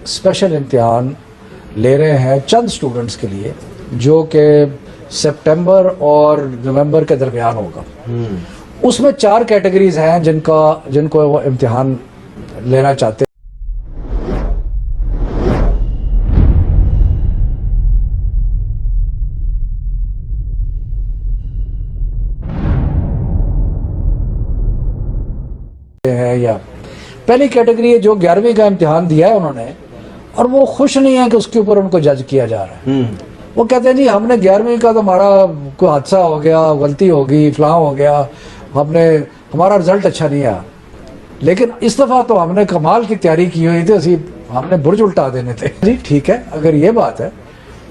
Special इम्तिहान ले रहे हैं चंद स्टूडेंट्स के लिए जो कि सितंबर और नवंबर के दरमियान होगा। उसमें 4 कैटेगरीज हैं जिनको वो इम्तिहान लेना चाहते हैं। या पहली कैटेगरी है जो 11वीं का इम्तिहान दिया है उन्होंने और वो खुश नहीं है कि उसके ऊपर उनको जज किया जा रहा है। वो कहते हैं जी हमने 11वीं का तो हमारा कोई हादसा हो गया, गलती होगी, फलां हो गया, हमारा रिजल्ट अच्छा नहीं आया, लेकिन इस दफ़ा तो हमने कमाल की तैयारी की हुई थी, हमने बुर्ज उल्टा देने थे। जी ठीक है, अगर ये बात है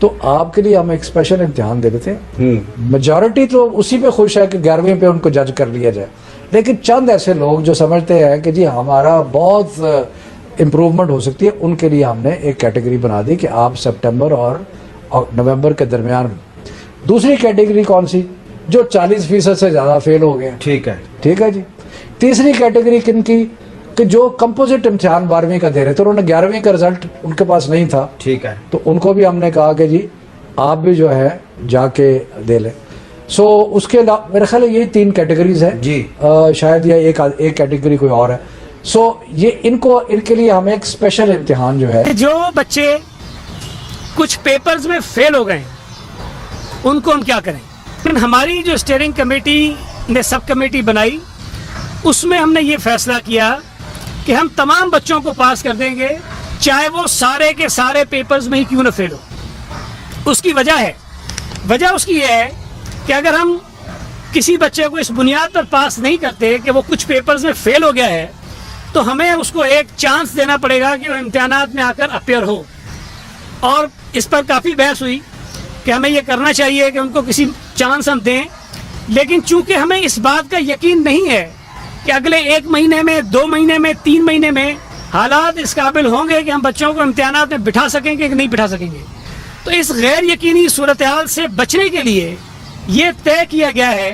तो आपके लिए हम एक स्पेशल इम्तिहान दे देते हैं। मेजॉरिटी तो उसी पे खुश है कि 11वीं पे उनको जज कर लिया जाए, लेकिन चंद ऐसे लोग जो समझते हैं कि जी हमारा बहुत इम्प्रूवमेंट हो सकती है, उनके लिए हमने एक कैटेगरी बना दी कि आप सितंबर और नवंबर के दरमियान। दूसरी कैटेगरी कौन सी? जो 40% से ज़्यादा फेल हो गए। ठीक है जी। तीसरी कैटेगरी किन की? कि जो कंपोजिट इम्तिहान 12वीं का दे रहे थे, उन्होंने 11वीं का रिजल्ट उनके पास नहीं था। ठीक है, तो उनको भी हमने कहा कि जी आप भी जो है जाके दे लें। सो उसके अलावा मेरे ख्याल ये 3 कैटेगरीज है जी। शायद ये एक कैटेगरी कोई और है। सो ये इनके लिए हम एक स्पेशल इम्तिहान जो है, जो बच्चे कुछ पेपर्स में फेल हो गए उनको हम क्या करें। लेकिन हमारी जो स्टीयरिंग कमेटी ने सब कमेटी बनाई, उसमें हमने ये फैसला किया कि हम तमाम बच्चों को पास कर देंगे, चाहे वो सारे के सारे पेपर्स में ही क्यों ना फेल हो। उसकी वजह उसकी ये है कि अगर हम किसी बच्चे को इस बुनियाद पर पास नहीं करते कि वो कुछ पेपर्स में फेल हो गया है, तो हमें उसको एक चांस देना पड़ेगा कि वो इम्तिहानात में आकर अपीयर हो। और इस पर काफ़ी बहस हुई कि हमें ये करना चाहिए कि उनको किसी चांस हम दें, लेकिन चूंकि हमें इस बात का यकीन नहीं है कि अगले 1 महीने में, 2 महीने में, 3 महीने में हालात इस काबिल होंगे कि हम बच्चों को इम्तिहानात में बिठा सकेंगे कि नहीं बिठा सकेंगे, तो इस गैर यकीनी सूरत हाल से बचने के लिए ये तय किया गया है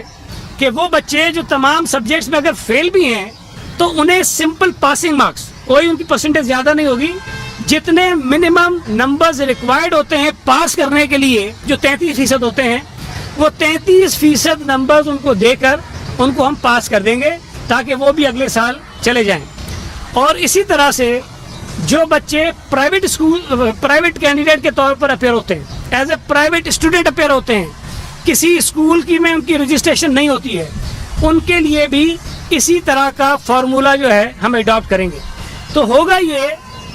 कि वो बच्चे जो तमाम सब्जेक्ट्स में अगर फेल भी हैं तो उन्हें सिंपल पासिंग मार्क्स, कोई उनकी परसेंटेज ज़्यादा नहीं होगी, जितने मिनिमम नंबर्स रिक्वायर्ड होते हैं पास करने के लिए, जो 33% होते हैं, वो 33% नंबर्स उनको देकर उनको हम पास कर देंगे ताकि वो भी अगले साल चले जाएं। और इसी तरह से जो बच्चे प्राइवेट कैंडिडेट के तौर पर अपेयर होते हैं, as a private student appear होते हैं, किसी स्कूल की में उनकी रजिस्ट्रेशन नहीं होती है, उनके लिए भी इसी तरह का फार्मूला जो है हम अडॉप्ट करेंगे। तो होगा ये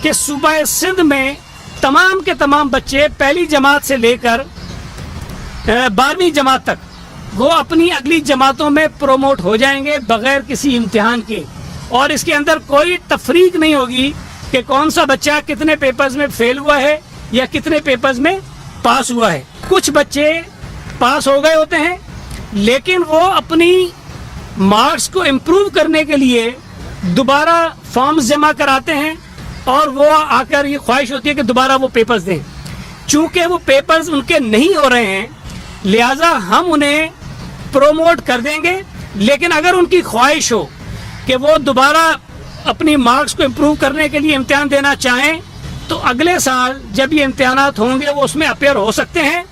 कि सूबा सिंध में तमाम के तमाम बच्चे पहली जमात से लेकर 12वीं जमात तक वो अपनी अगली जमातों में प्रोमोट हो जाएंगे बगैर किसी इम्तिहान के, और इसके अंदर कोई तफरीक नहीं होगी कि कौन सा बच्चा कितने पेपर्स में फेल हुआ है या कितने पेपर्स में पास हुआ है। कुछ बच्चे पास हो गए होते हैं, लेकिन वो अपनी मार्क्स को इम्प्रूव करने के लिए दोबारा फॉर्म्स जमा कराते हैं और वो आकर ये ख्वाहिश होती है कि दोबारा वो पेपर्स दें। चूंकि वो पेपर्स उनके नहीं हो रहे हैं, लिहाजा हम उन्हें प्रोमोट कर देंगे, लेकिन अगर उनकी ख्वाहिश हो कि वो दोबारा अपनी मार्क्स को इम्प्रूव करने के लिए इम्तिहान देना चाहें, तो अगले साल जब ये इम्तिहानात होंगे वो उसमें अपेयर हो सकते हैं।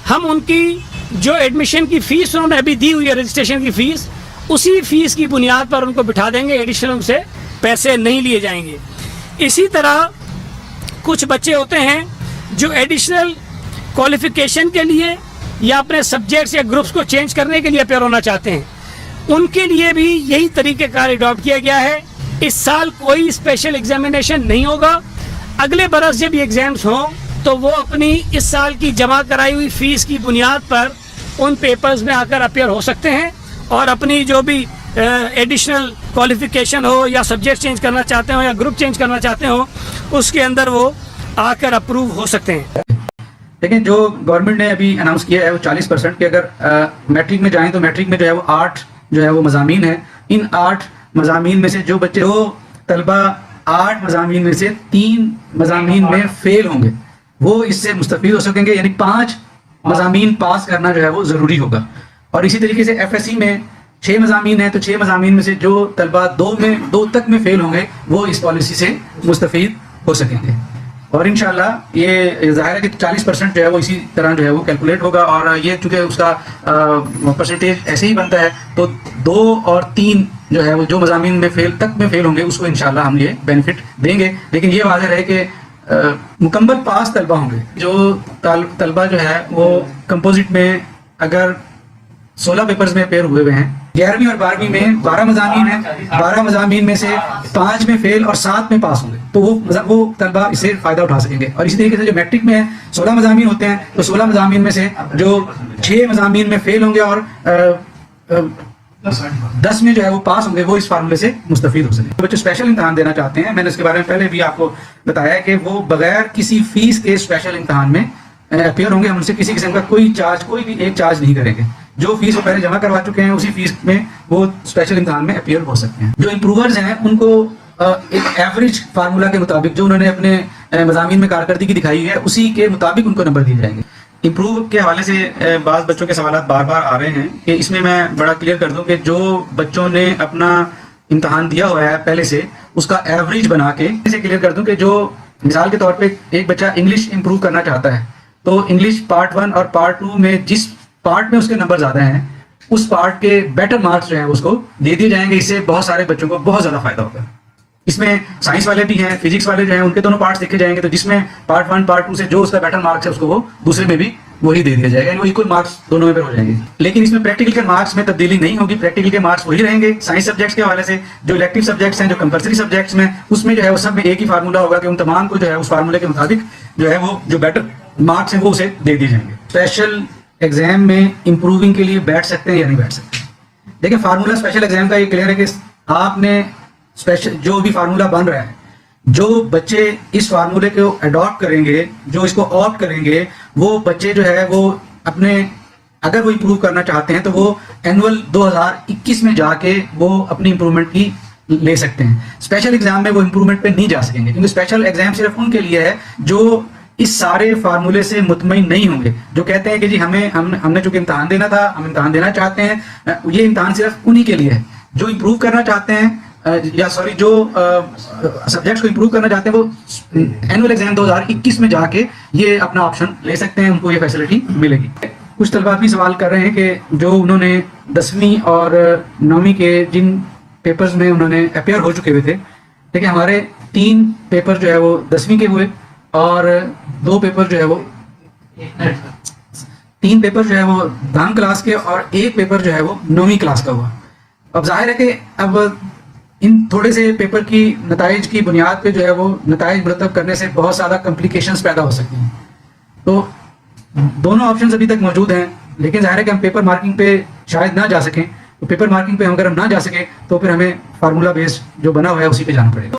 हम उनकी जो एडमिशन की फ़ीस उन्होंने अभी दी हुई है, रजिस्ट्रेशन की फ़ीस, उसी फीस की बुनियाद पर उनको बिठा देंगे, एडिशनल उनसे पैसे नहीं लिए जाएंगे। इसी तरह कुछ बच्चे होते हैं जो एडिशनल क्वालिफिकेशन के लिए या अपने सब्जेक्ट्स या ग्रुप्स को चेंज करने के लिए अपेयर होना चाहते हैं, उनके लिए भी यही तरीक़ेकार अडॉप्ट किया गया है। इस साल कोई स्पेशल एग्जामिनेशन नहीं होगा, अगले बरस जब ये एग्जाम्स हों तो वो अपनी इस साल की जमा कराई हुई फ़ीस की बुनियाद पर उन पेपर्स में आकर अपेयर हो सकते हैं और अपनी जो भी एडिशनल क्वालिफिकेशन हो या सब्जेक्ट चेंज करना चाहते हो या ग्रुप चेंज करना चाहते हो, उसके अंदर वो आकर अप्रूव हो सकते हैं। लेकिन जो गवर्नमेंट ने अभी अनाउंस किया है वो 40% के, अगर मैट्रिक में जाएं तो मैट्रिक में जो है वो 8 जो है वो मज़ामीन है। इन 8 मज़ामीन में से जो बच्चे, जो तलबा 8 मज़ामीन में से 3 मज़ामीन में फेल होंगे वो इससे मुस्तफ़ीद हो सकेंगे, यानी 5 मज़ामीन पास करना जो है वो ज़रूरी होगा। और इसी तरीके से FSC में 6 मज़ामीन है, तो 6 मज़ामीन में से जो तलबा 2 तक में फेल होंगे वो इस पॉलिसी से मुस्तफ़ीद हो सकेंगे। اور इंशाल्लाह ये ज़ाहिर है कि 40% जो है वो इसी तरह जो है वो कैलकुलेट होगा, और ये चूँकि उसका परसेंटेज ऐसे ही बनता है, तो 2 और 3 जो है वो जो मज़ामीन में फेल होंगे उसको इंशाल्लाह हम ये बेनिफिट देंगे। लेकिन ये वाज़ेह रहे कि मुकम्मल पास तलबा होंगे। जो तलबा जो है वो कंपोजिट में अगर 16 पेपर्स में अपेयर हुए हैं, 11वीं और 12वीं में 12 मज़ामीन हैं, 12 मज़ामीन में से 5 में फेल और 7 में पास होंगे, तो वो तलबा इससे फ़ायदा उठा सकेंगे। और इसी तरीके से जो मैट्रिक में है 16 मज़ामीन होते हैं, तो 16 मज़ामीन में से जो 6 मज़ामीन में फेल होंगे और 10 में जो है वो पास होंगे, वो इस फार्मूले से मुस्तफीद हो सकें। बच्चे स्पेशल इम्तहान देना चाहते हैं, मैंने इसके बारे में पहले भी आपको बताया है कि वो बगैर किसी फीस के स्पेशल इम्तहान में अपेयर होंगे। हम उनसे किसी किस्म का कोई भी एक चार्ज नहीं करेंगे। जो फीस वो पहले जमा करवा चुके हैं, उसी फीस में वो स्पेशल इम्तहान में अपेयर हो सकते हैं। जो इम्प्रूवर्स हैं उनको एक एवरेज फार्मूला के मुताबिक जो उन्होंने अपने मज़ामीन में कारकर्दगी दिखाई है, उसी के मुताबिक उनको नंबर दिए जाएंगे। इम्प्रूव के हवाले से बाज़ बच्चों के सवाल बार बार आ रहे हैं कि इसमें मैं बड़ा क्लियर कर दूं कि जो बच्चों ने अपना इम्तहान दिया हुआ है पहले से, उसका एवरेज बना के इसे क्लियर कर दूं कि जो मिसाल के तौर पे एक बच्चा इंग्लिश इम्प्रूव करना चाहता है, तो इंग्लिश पार्ट 1 और पार्ट 2 में जिस पार्ट में उसके नंबर ज़्यादा हैं, उस पार्ट के बेटर मार्क्स जो हैं उसको दे दिए जाएंगे। इससे बहुत सारे बच्चों को बहुत ज़्यादा फायदा होगा। इसमें साइंस वाले भी हैं, फिजिक्स वाले जो हैं, उनके दोनों पार्ट्स देखे जाएंगे, तो जिसमें पार्ट 1 पार्ट 2 से जो उसका बेटर मार्क्स है उसको वो दूसरे में भी वही दे दिया जाएगा, वो इक्वल मार्क्स दोनों में पर हो जाएंगे। लेकिन इसमें प्रैक्टिकल के मार्क्स में तब्दीली नहीं होगी, प्रैक्टिकल के मार्क्स वही रहेंगे। साइंस सब्जेक्ट्स के हवाले से जो इलेक्टिव सब्जेक्ट्स हैं, जो कंपल्सरी सब्जेक्ट्स में, उसमें जो है वो सब में एक ही फार्मूला होगा कि उन तमाम को जो है उस फार्मूले के मुताबिक जो है वो जो बेटर मार्क्स हैं वो उसे दे दिए जाएंगे। स्पेशल एग्जाम में इम्प्रूविंग के लिए बैठ सकते हैं या नहीं बैठ सकते? देखिए, फार्मूला स्पेशल एग्जाम का ये क्लियर है कि आपने स्पेशल जो भी फार्मूला बन रहा है, जो बच्चे इस फार्मूले को अडॉप्ट करेंगे, जो इसको ऑप्ट करेंगे, वो बच्चे जो है वो अपने अगर वो इम्प्रूव करना चाहते हैं तो वो एनुअल 2021 में जाके वो अपनी इम्प्रूवमेंट की ले सकते हैं। स्पेशल एग्जाम में वो इम्प्रूवमेंट पे नहीं जा सकेंगे, क्योंकि स्पेशल एग्जाम सिर्फ उनके लिए है जो इस सारे फार्मूले से मुतमईन नहीं होंगे, जो कहते हैं कि जी हमने चूंकि इम्तहान देना था, हम इम्तहान देना चाहते हैं। ये इम्तहान सिर्फ उन्हीं के लिए है जो इम्प्रूव करना चाहते हैं, जो सब्जेक्ट्स को इम्प्रूव करना चाहते हैं, वो एनुअल एग्जाम 2021 में जाके ये अपना ऑप्शन ले सकते हैं, उनको ये फैसिलिटी मिलेगी। कुछ तलबा भी सवाल कर रहे हैं कि जो उन्होंने 10वीं और 9वीं के जिन पेपर्स में उन्होंने अपेयर हो चुके हुए थे, देखिए हमारे 3 पेपर जो है वो 10वीं के हुए और 2 पेपर जो है वो 3 पेपर जो है वो 10 क्लास के और 1 पेपर जो है वो 9वीं क्लास का हुआ। अब जाहिर है कि अब इन थोड़े से पेपर की नताइज की बुनियाद पे जो है वो नताइज मुरतब करने से बहुत ज़्यादा कॉम्प्लिकेशंस पैदा हो सकती हैं। तो दोनों ऑप्शंस अभी तक मौजूद हैं, लेकिन जाहिर है कि हम पेपर मार्किंग पे शायद ना जा सकें। तो पेपर मार्किंग पे अगर हम ना जा सकें तो फिर हमें फार्मूला बेस्ड जो बना हुआ है उसी पे जाना पड़ेगा।